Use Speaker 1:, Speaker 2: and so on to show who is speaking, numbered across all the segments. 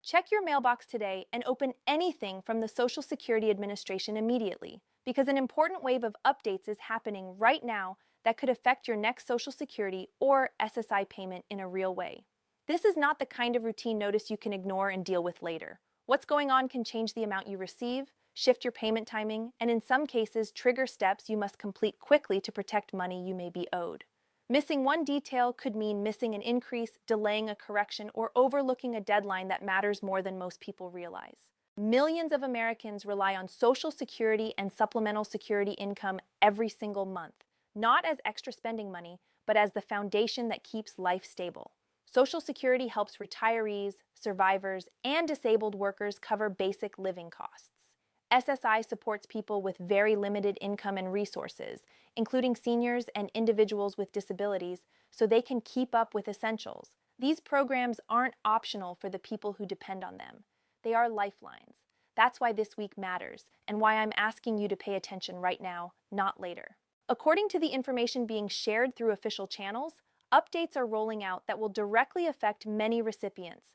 Speaker 1: Check your mailbox today and open anything from the Social Security Administration immediately, because an important wave of updates is happening right now that could affect your next Social Security or SSI payment in a real way. This is not the kind of routine notice you can ignore and deal with later. What's going on can change the amount you receive, shift your payment timing, and in some cases, trigger steps you must complete quickly to protect money you may be owed. Missing one detail could mean missing an increase, delaying a correction, or overlooking a deadline that matters more than most people realize. Millions of Americans rely on Social Security and supplemental security income every single month, not as extra spending money, but as the foundation that keeps life stable. Social Security helps retirees, survivors, and disabled workers cover basic living costs. SSI supports people with very limited income and resources, including seniors and individuals with disabilities, so they can keep up with essentials. These programs aren't optional for the people who depend on them. They are lifelines. That's why this week matters, and why I'm asking you to pay attention right now, not later. According to the information being shared through official channels, updates are rolling out that will directly affect many recipients.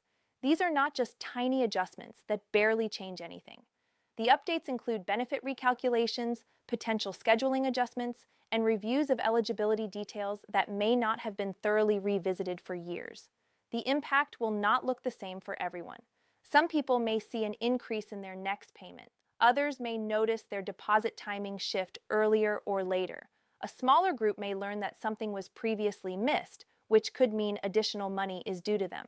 Speaker 1: These are not just tiny adjustments that barely change anything. The updates include benefit recalculations, potential scheduling adjustments, and reviews of eligibility details that may not have been thoroughly revisited for years. The impact will not look the same for everyone. Some people may see an increase in their next payment. Others may notice their deposit timing shift earlier or later. A smaller group may learn that something was previously missed, which could mean additional money is due to them.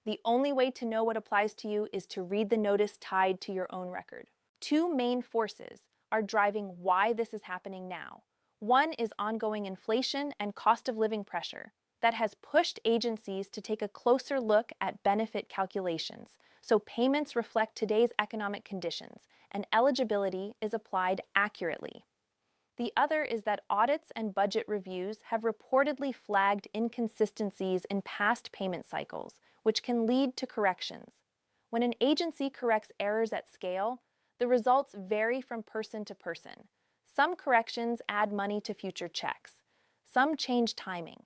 Speaker 1: The only way to know what applies to you is to read the notice tied to your own record. Two main forces are driving why this is happening now. One is ongoing inflation and cost of living pressure that has pushed agencies to take a closer look at benefit calculations, so payments reflect today's economic conditions and eligibility is applied accurately. The other is that audits and budget reviews have reportedly flagged inconsistencies in past payment cycles, which can lead to corrections. When an agency corrects errors at scale, the results vary from person to person. Some corrections add money to future checks. Some change timing.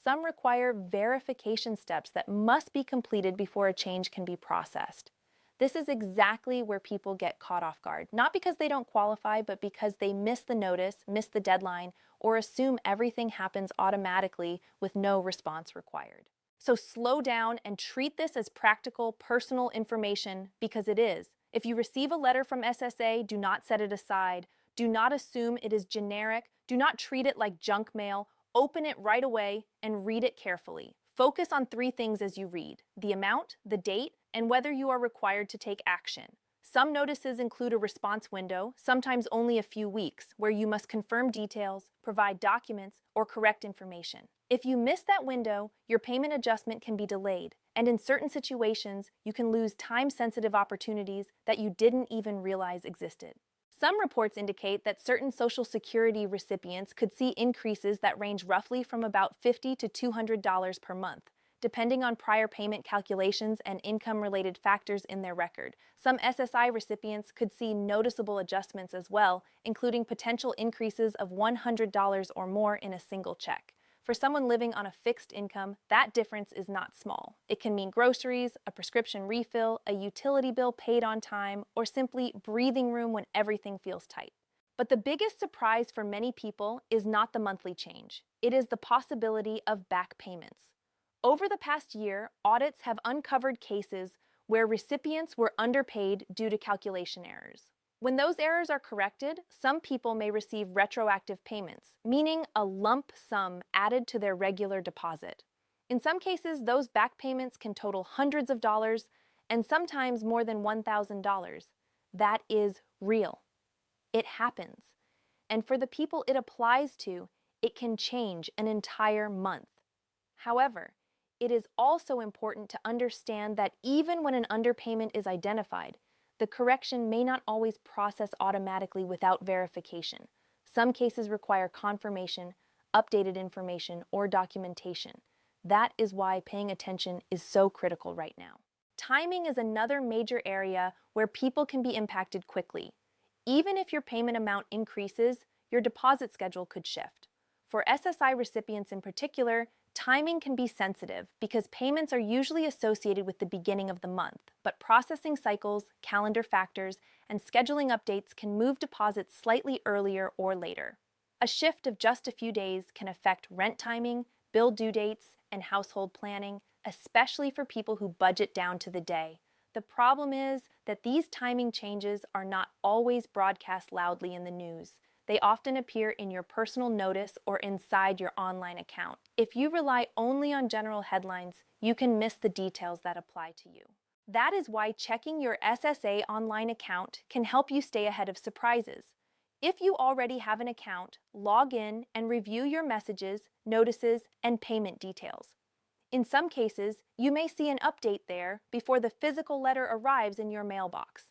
Speaker 1: Some require verification steps that must be completed before a change can be processed. This is exactly where people get caught off guard, not because they don't qualify, but because they miss the notice, miss the deadline, or assume everything happens automatically with no response required. So slow down and treat this as practical, personal information, because it is. If you receive a letter from SSA, do not set it aside. Do not assume it is generic. Do not treat it like junk mail. Open it right away and read it carefully. Focus on three things as you read: the amount, the date, and whether you are required to take action. Some notices include a response window, sometimes only a few weeks, where you must confirm details, provide documents, or correct information. If you miss that window, your payment adjustment can be delayed, and in certain situations, you can lose time-sensitive opportunities that you didn't even realize existed. Some reports indicate that certain Social Security recipients could see increases that range roughly from about $50 to $200 per month, depending on prior payment calculations and income-related factors in their record. Some SSI recipients could see noticeable adjustments as well, including potential increases of $100 or more in a single check. For someone living on a fixed income, that difference is not small. It can mean groceries, a prescription refill, a utility bill paid on time, or simply breathing room when everything feels tight. But the biggest surprise for many people is not the monthly change. It is the possibility of back payments. Over the past year, audits have uncovered cases where recipients were underpaid due to calculation errors. When those errors are corrected, some people may receive retroactive payments, meaning a lump sum added to their regular deposit. In some cases, those back payments can total hundreds of dollars and sometimes more than $1,000. That is real. It happens. And for the people it applies to, it can change an entire month. However, it is also important to understand that even when an underpayment is identified, the correction may not always process automatically without verification. Some cases require confirmation, updated information, or documentation. That is why paying attention is so critical right now. Timing is another major area where people can be impacted quickly. Even if your payment amount increases, your deposit schedule could shift. For SSI recipients in particular, Timing can be sensitive because payments are usually associated with the beginning of the month, but processing cycles, calendar factors, and scheduling updates can move deposits slightly earlier or later. A shift of just a few days can affect rent timing, bill due dates, and household planning, especially for people who budget down to the day. The problem is that these timing changes are not always broadcast loudly in the news. They often appear in your personal notice or inside your online account. If you rely only on general headlines, you can miss the details that apply to you. That is why checking your SSA online account can help you stay ahead of surprises. If you already have an account, log in and review your messages, notices, and payment details. In some cases, you may see an update there before the physical letter arrives in your mailbox.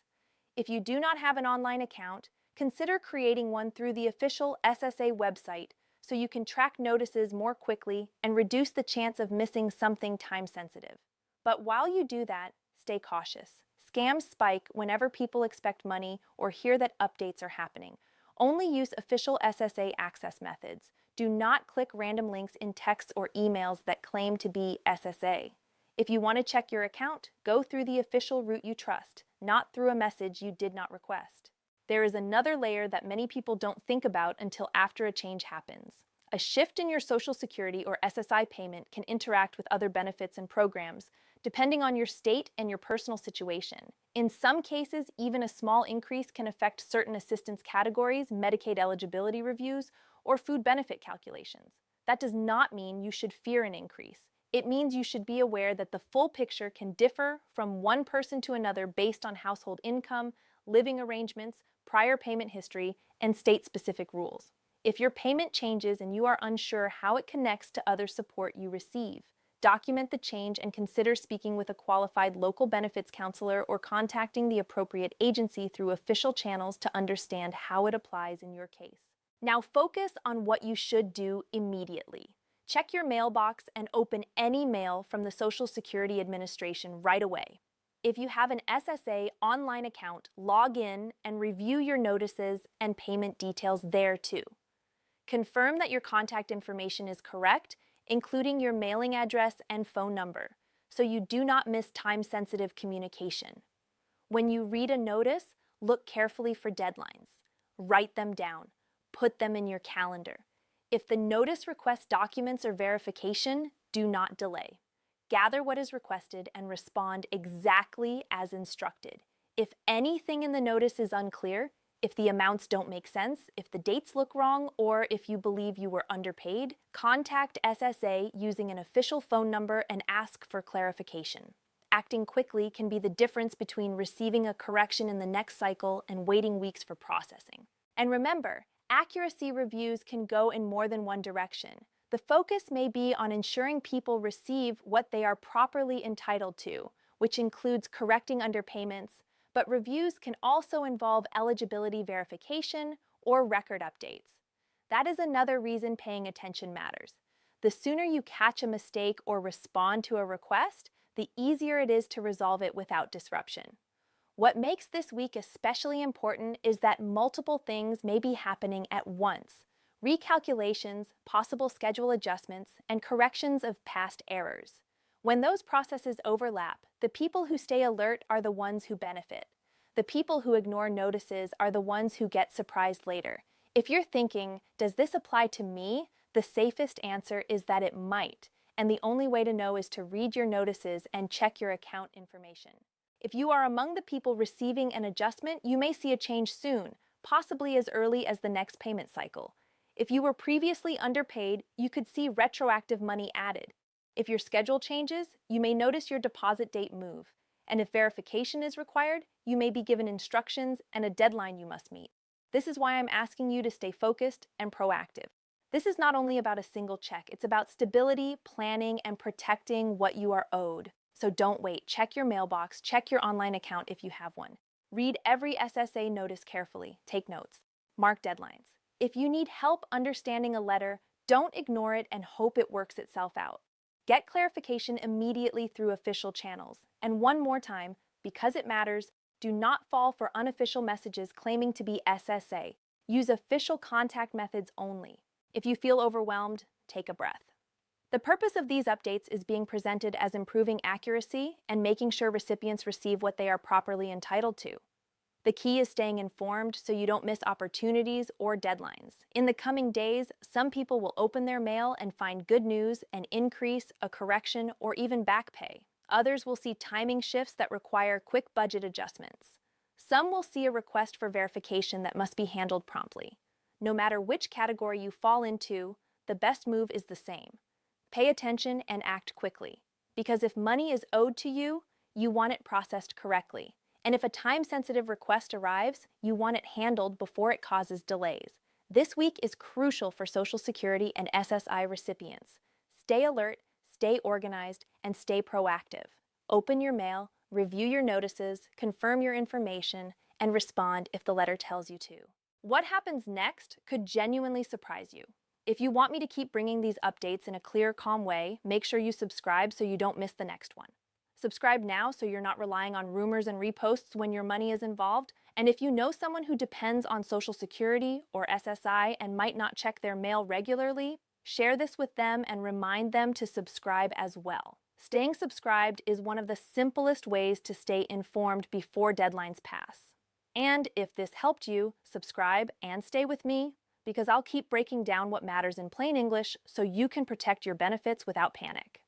Speaker 1: If you do not have an online account, consider creating one through the official SSA website so you can track notices more quickly and reduce the chance of missing something time-sensitive. But while you do that, stay cautious. Scams spike whenever people expect money or hear that updates are happening. Only use official SSA access methods. Do not click random links in texts or emails that claim to be SSA. If you want to check your account, go through the official route you trust, not through a message you did not request. There is another layer that many people don't think about until after a change happens. A shift in your Social Security or SSI payment can interact with other benefits and programs, depending on your state and your personal situation. In some cases, even a small increase can affect certain assistance categories, Medicaid eligibility reviews, or food benefit calculations. That does not mean you should fear an increase. It means you should be aware that the full picture can differ from one person to another based on household income, living arrangements, prior payment history, and state-specific rules. If your payment changes and you are unsure how it connects to other support you receive, document the change and consider speaking with a qualified local benefits counselor or contacting the appropriate agency through official channels to understand how it applies in your case. Now focus on what you should do immediately. Check your mailbox and open any mail from the Social Security Administration right away. If you have an SSA online account, log in and review your notices and payment details there too. Confirm that your contact information is correct, including your mailing address and phone number, so you do not miss time-sensitive communication. When you read a notice, look carefully for deadlines. Write them down. Put them in your calendar. If the notice requests documents or verification, do not delay. Gather what is requested and respond exactly as instructed. If anything in the notice is unclear, if the amounts don't make sense, if the dates look wrong, or if you believe you were underpaid, contact SSA using an official phone number and ask for clarification. Acting quickly can be the difference between receiving a correction in the next cycle and waiting weeks for processing. And remember, accuracy reviews can go in more than one direction. The focus may be on ensuring people receive what they are properly entitled to, which includes correcting underpayments, but reviews can also involve eligibility verification or record updates. That is another reason paying attention matters. The sooner you catch a mistake or respond to a request, the easier it is to resolve it without disruption. What makes this week especially important is that multiple things may be happening at once. Recalculations, possible schedule adjustments, and corrections of past errors. When those processes overlap, the people who stay alert are the ones who benefit. The people who ignore notices are the ones who get surprised later. If you're thinking, does this apply to me? The safest answer is that it might, and the only way to know is to read your notices and check your account information. If you are among the people receiving an adjustment, you may see a change soon, possibly as early as the next payment cycle. If you were previously underpaid, you could see retroactive money added. If your schedule changes, you may notice your deposit date move. And if verification is required, you may be given instructions and a deadline you must meet. This is why I'm asking you to stay focused and proactive. This is not only about a single check, it's about stability, planning, and protecting what you are owed. So don't wait. Check your mailbox, check your online account if you have one. Read every SSA notice carefully. Take notes. Mark deadlines. If you need help understanding a letter, don't ignore it and hope it works itself out. Get clarification immediately through official channels. And one more time, because it matters, do not fall for unofficial messages claiming to be SSA. Use official contact methods only. If you feel overwhelmed, take a breath. The purpose of these updates is being presented as improving accuracy and making sure recipients receive what they are properly entitled to. The key is staying informed so you don't miss opportunities or deadlines. In the coming days, some people will open their mail and find good news, an increase, a correction, or even back pay. Others will see timing shifts that require quick budget adjustments. Some will see a request for verification that must be handled promptly. No matter which category you fall into, the best move is the same. Pay attention and act quickly. Because if money is owed to you, you want it processed correctly. And if a time-sensitive request arrives, you want it handled before it causes delays. This week is crucial for Social Security and SSI recipients. Stay alert, stay organized, and stay proactive. Open your mail, review your notices, confirm your information, and respond if the letter tells you to. What happens next could genuinely surprise you. If you want me to keep bringing these updates in a clear, calm way, make sure you subscribe so you don't miss the next one. Subscribe now so you're not relying on rumors and reposts when your money is involved. And if you know someone who depends on Social Security or SSI and might not check their mail regularly, share this with them and remind them to subscribe as well. Staying subscribed is one of the simplest ways to stay informed before deadlines pass. And if this helped you, subscribe and stay with me because I'll keep breaking down what matters in plain English so you can protect your benefits without panic.